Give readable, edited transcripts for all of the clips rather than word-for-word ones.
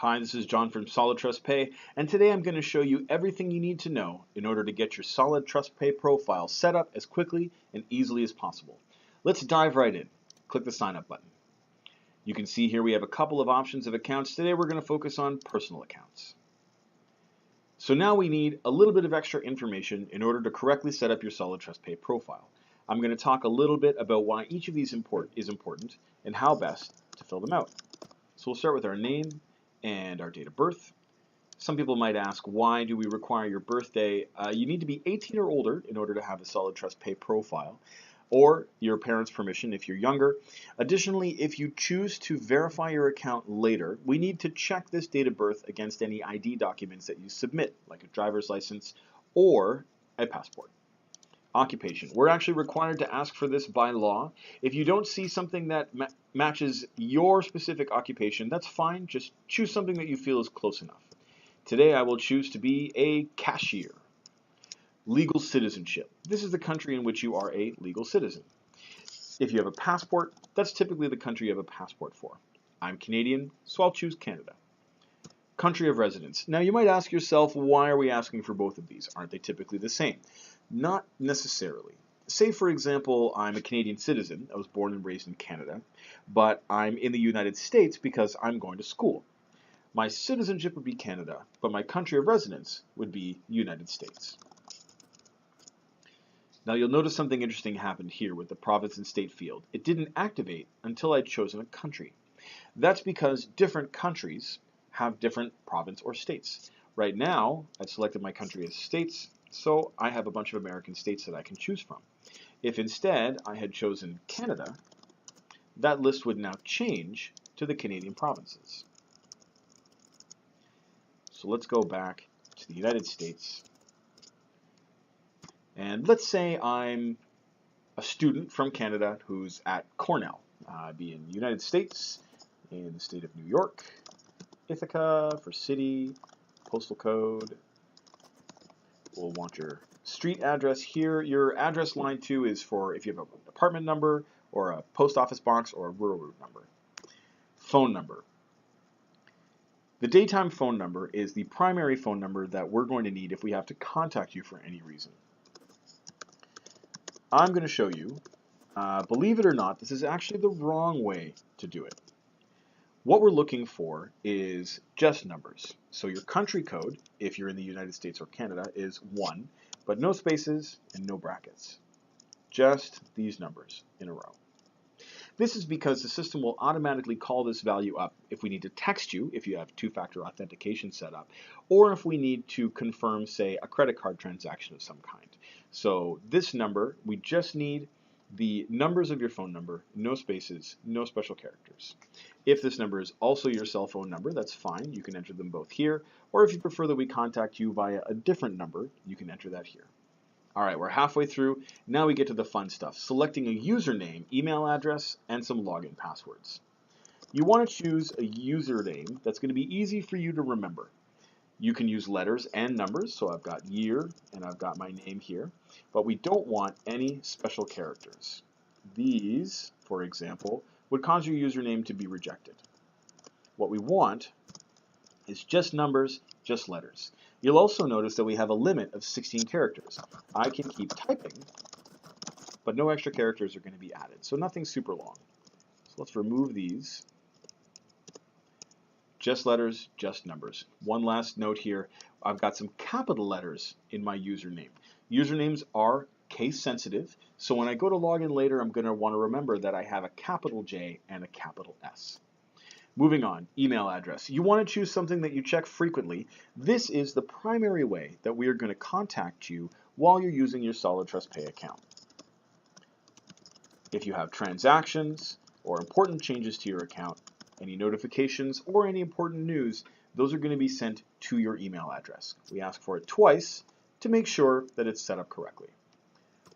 Hi, this is John from SolidTrust Pay, and today I'm going to show you everything you need to know in order to get your SolidTrust Pay profile set up as quickly and easily as possible. Let's dive right in. Click the Sign Up button. You can see here we have a couple of options of accounts. Today we're going to focus on personal accounts. So now we need a little bit of extra information in order to correctly set up your SolidTrust Pay profile. I'm going to talk a little bit about why each of these is important and how best to fill them out. So we'll start with our name and our date of birth. Some people might ask, why do we require your birthday? You need to be 18 or older in order to have a SolidTrust Pay profile, or your parents' permission if you're younger. Additionally, if you choose to verify your account later, we need to check this date of birth against any ID documents that you submit, like a driver's license or a passport. Occupation. We're actually required to ask for this by law. If you don't see something that matches your specific occupation, that's fine. Just choose something that you feel is close enough. Today I will choose to be a cashier. Legal citizenship. This is the country in which you are a legal citizen. If you have a passport, that's typically the country you have a passport for. I'm Canadian, so I'll choose Canada. Country of residence. Now you might ask yourself, why are we asking for both of these? Aren't they typically the same? Not necessarily. Say, for example, I'm a Canadian citizen. I was born and raised in Canada, but I'm in the United States because I'm going to school. My citizenship would be Canada, but my country of residence would be United States. Now you'll notice something interesting happened here with the province and state field. It didn't activate until I'd chosen a country. That's because different countries have different province or states. Right now, I've selected my country as states, so I have a bunch of American states that I can choose from. If instead I had chosen Canada, that list would now change to the Canadian provinces. So let's go back to the United States. And let's say I'm a student from Canada who's at Cornell. I'd be in the United States, in the state of New York, Ithaca for city, postal code. We'll want your street address here. Your address line 2 is for if you have an apartment number or a post office box or a rural route number. Phone number. The daytime phone number is the primary phone number that we're going to need if we have to contact you for any reason. I'm going to show you, believe it or not, this is actually the wrong way to do it. What we're looking for is just numbers. So your country code, if you're in the United States or Canada, is 1, but no spaces and no brackets. Just these numbers in a row. This is because the system will automatically call this value up if we need to text you, if you have two-factor authentication set up, or if we need to confirm, say, a credit card transaction of some kind. So this number, we just need the numbers of your phone number, no spaces, no special characters. If this number is also your cell phone number, that's fine. You can enter them both here, or if you prefer that we contact you via a different number, you can enter that here. All right, we're halfway through. Now we get to the fun stuff, selecting a username, email address, and some login passwords. You want to choose a username that's going to be easy for you to remember. You can use letters and numbers, so I've got year and I've got my name here, but we don't want any special characters. These, for example, would cause your username to be rejected. What we want is just numbers, just letters. You'll also notice that we have a limit of 16 characters. I can keep typing, but no extra characters are going to be added, so nothing super long. So let's remove these. Just letters, just numbers. One last note here, I've got some capital letters in my username. Usernames are case sensitive, so when I go to log in later, I'm going to want to remember that I have a capital J and a capital S. Moving on, email address. You want to choose something that you check frequently. This is the primary way that we are going to contact you while you're using your SolidTrust Pay account. If you have transactions or important changes to your account, any notifications or any important news, those are going to be sent to your email address. We ask for it twice to make sure that it's set up correctly.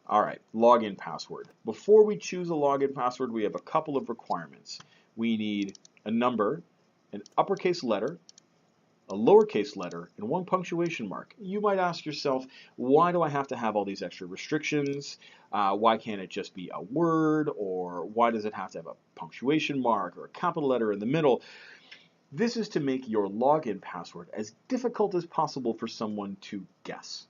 All right, login password. Before we choose a login password, we have a couple of requirements. We need a number, an uppercase letter, a lowercase letter, and one punctuation mark. You might ask yourself, why do I have to have all these extra restrictions? Why can't it just be a word? Or why does it have to have a punctuation mark or a capital letter in the middle? This is to make your login password as difficult as possible for someone to guess.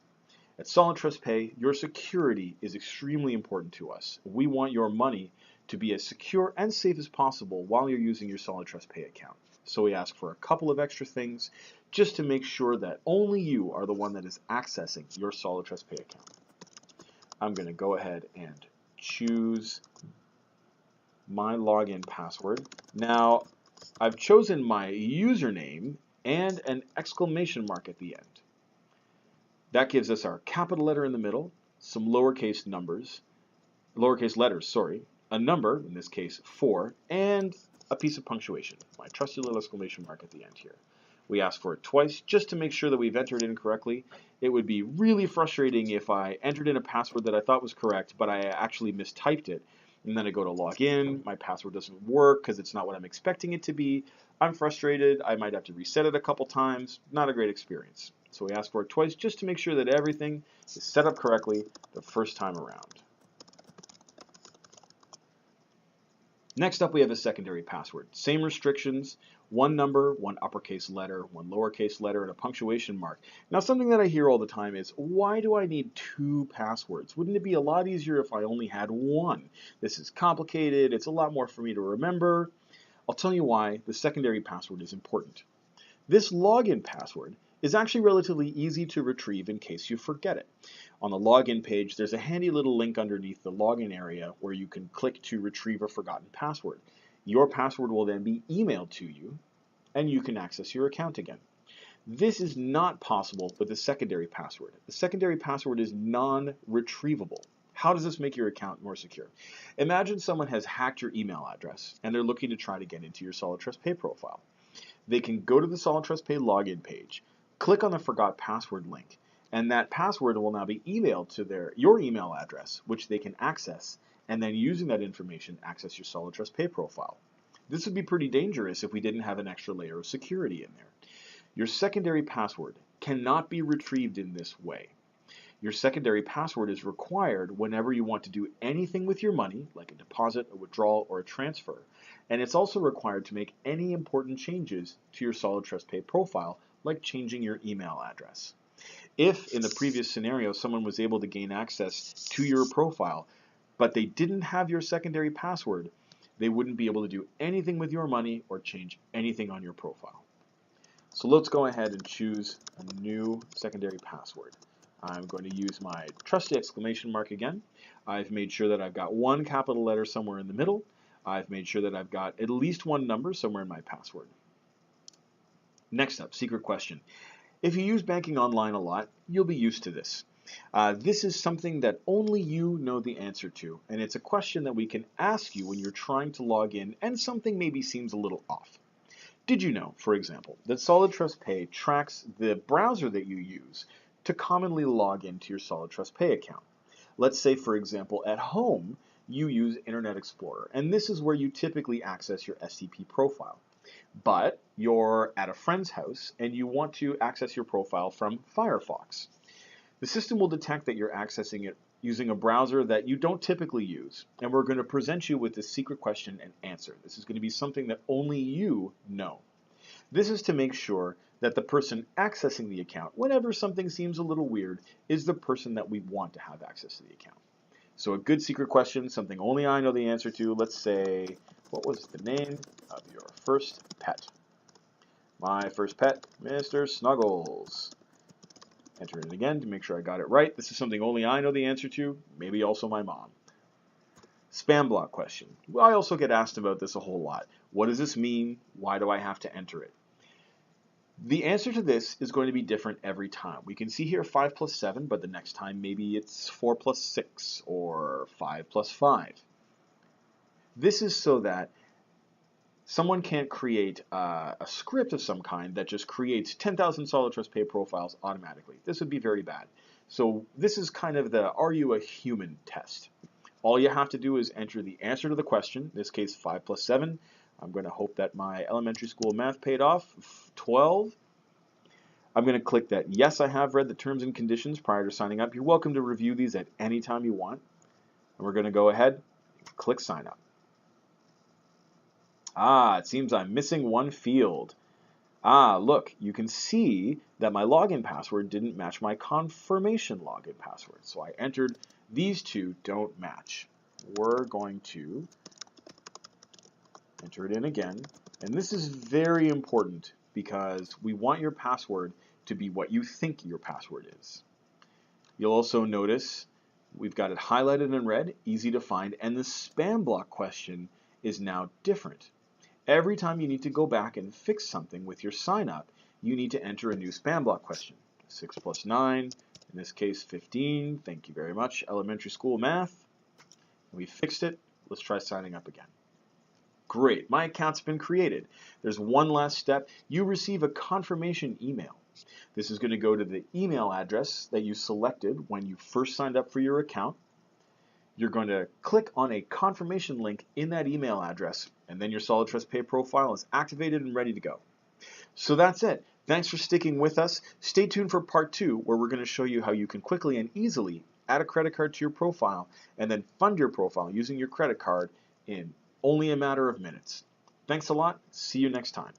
At SolidTrust Pay, your security is extremely important to us. We want your money to be as secure and safe as possible while you're using your SolidTrust Pay account. So we ask for a couple of extra things just to make sure that only you are the one that is accessing your SolidTrust Pay account. I'm going to go ahead and choose my login password. Now, I've chosen my username and an exclamation mark at the end. That gives us our capital letter in the middle, some lowercase letters, a number, in this case 4, and a piece of punctuation, my trusty little exclamation mark at the end here. We ask for it twice just to make sure that we've entered it in correctly. It would be really frustrating if I entered in a password that I thought was correct, but I actually mistyped it. And then I go to log in, my password doesn't work because it's not what I'm expecting it to be. I'm frustrated, I might have to reset it a couple times. Not a great experience. So we ask for it twice just to make sure that everything is set up correctly the first time around. Next up, we have a secondary password. Same restrictions, one number, one uppercase letter, one lowercase letter, and a punctuation mark. Now, something that I hear all the time is, why do I need 2 passwords? Wouldn't it be a lot easier if I only had one? This is complicated. It's a lot more for me to remember. I'll tell you why the secondary password is important. This login password is actually relatively easy to retrieve in case you forget it. On the login page, there's a handy little link underneath the login area where you can click to retrieve a forgotten password. Your password will then be emailed to you, and you can access your account again. This is not possible with the secondary password. The secondary password is non-retrievable. How does this make your account more secure? Imagine someone has hacked your email address, and they're looking to try to get into your SolidTrust Pay profile. They can go to the SolidTrust Pay login page, click on the Forgot Password link, and that password will now be emailed to your email address, which they can access, and then using that information, access your SolidTrust Pay profile. This would be pretty dangerous if we didn't have an extra layer of security in there. Your secondary password cannot be retrieved in this way. Your secondary password is required whenever you want to do anything with your money, like a deposit, a withdrawal, or a transfer. And it's also required to make any important changes to your SolidTrust Pay profile, like changing your email address. If, in the previous scenario, someone was able to gain access to your profile, but they didn't have your secondary password, they wouldn't be able to do anything with your money or change anything on your profile. So let's go ahead and choose a new secondary password. I'm going to use my trusty exclamation mark again. I've made sure that I've got one capital letter somewhere in the middle. I've made sure that I've got at least one number somewhere in my password. Next up, secret question. If you use banking online a lot, you'll be used to this. This is something that only you know the answer to, and it's a question that we can ask you when you're trying to log in and something maybe seems a little off. Did you know, for example, that SolidTrust Pay tracks the browser that you use to commonly log into your SolidTrust Pay account? Let's say, for example, at home, you use Internet Explorer, and this is where you typically access your STP profile. But you're at a friend's house and you want to access your profile from Firefox. The system will detect that you're accessing it using a browser that you don't typically use, and we're going to present you with this secret question and answer. This is going to be something that only you know. This is to make sure that the person accessing the account, whenever something seems a little weird, is the person that we want to have access to the account. So a good secret question, something only I know the answer to. Let's say, what was the name of your first pet? My first pet, Mr. Snuggles. Enter it again to make sure I got it right. This is something only I know the answer to, maybe also my mom. Spam block question. Well, I also get asked about this a whole lot. What does this mean? Why do I have to enter it? The answer to this is going to be different every time. We can see here 5 plus 7, but the next time maybe it's 4 plus 6 or 5 plus 5. This is so that someone can't create a script of some kind that just creates 10,000 SolidTrust Pay profiles automatically. This would be very bad. So this is kind of the are you a human test. All you have to do is enter the answer to the question, in this case 5 plus 7. I'm going to hope that my elementary school math paid off, 12. I'm going to click that yes, I have read the terms and conditions prior to signing up. You're welcome to review these at any time you want. And we're going to go ahead and click sign up. It seems I'm missing one field. Ah, look, you can see that my login password didn't match my confirmation login password. So I entered these two don't match. We're going to enter it in again. And this is very important because we want your password to be what you think your password is. You'll also notice we've got it highlighted in red, easy to find, and the spam block question is now different. Every time you need to go back and fix something with your sign up, you need to enter a new spam block question. 6 plus 9, in this case 15, thank you very much, elementary school math. We fixed it, let's try signing up again. Great, my account's been created. There's one last step, you receive a confirmation email. This is going to go to the email address that you selected when you first signed up for your account. You're going to click on a confirmation link in that email address, and then your SolidTrust Pay profile is activated and ready to go. So that's it. Thanks for sticking with us. Stay tuned for part 2, where we're going to show you how you can quickly and easily add a credit card to your profile and then fund your profile using your credit card in only a matter of minutes. Thanks a lot. See you next time.